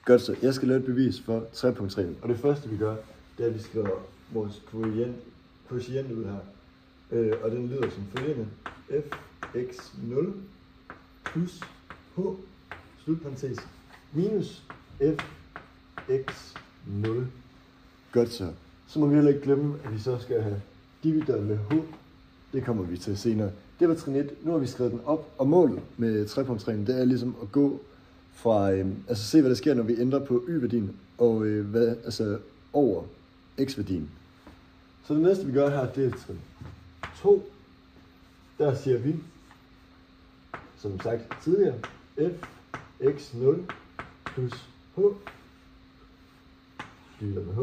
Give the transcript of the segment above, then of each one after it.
Godt så. Jeg skal lave et bevis for trepunktsreglen. Og det første vi gør, det er, at vi skriver vores quotient ud her. Og den lyder som følgende. fx0 plus h, slutparentes, minus fx0. Godt så. Så må vi heller ikke glemme, at vi så skal have divideret med h. Det kommer vi til senere. Det var trin 1. Nu har vi skrevet den op, og målet med trepunktsreglen, det er ligesom at gå fra, se hvad der sker, når vi ændrer på y-værdien, og over x-værdien. Så det næste vi gør her, det er trin 2. Der siger vi, som sagt tidligere, fx0 plus h, divideret med h,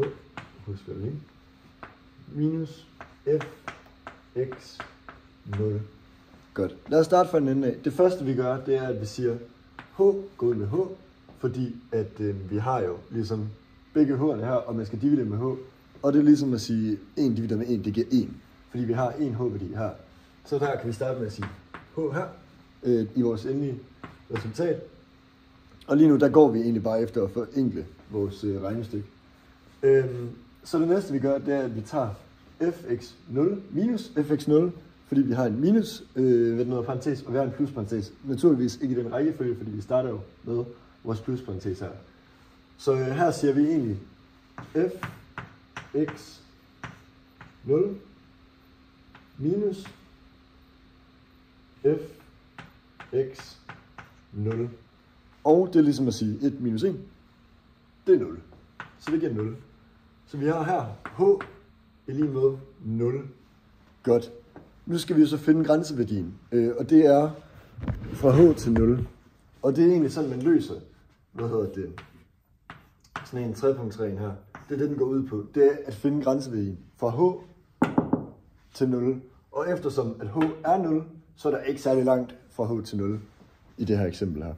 husk det lige, minus fx0. Godt. Lad os starte fra den ende af. Det første vi gør, det er, at vi siger h går ud med h, fordi at vi har jo ligesom begge h'erne her, og man skal dividere med h. Og det er ligesom at sige 1 divideret med 1, det giver 1. Fordi vi har en h-værdi her. Så der kan vi starte med at sige h her i vores endelige resultat. Og lige nu, der går vi egentlig bare efter at forenkle vores regnestykke. Så det næste vi gør, det er, at vi tager fx0 minus fx0, fordi vi har en minus ved noget parentes, og vi har en plusparentes. Naturligvis ikke i den rækkefølge, fordi vi starter jo med vores plusparentes her. Så her siger vi egentlig fx0 minus fx0. Og det er ligesom at sige 1 minus 1, det er 0. Så det giver 0. Så vi har her h er lige med 0. Godt. Nu skal vi jo så finde grænseværdien, og det er fra h til 0. Og det er egentlig sådan, man løser, sådan en trepunktsregel her. Det er det, den går ud på. Det er at finde grænseværdien fra h til 0. Og eftersom at h er 0, så er der ikke særlig langt fra h til 0 i det her eksempel her.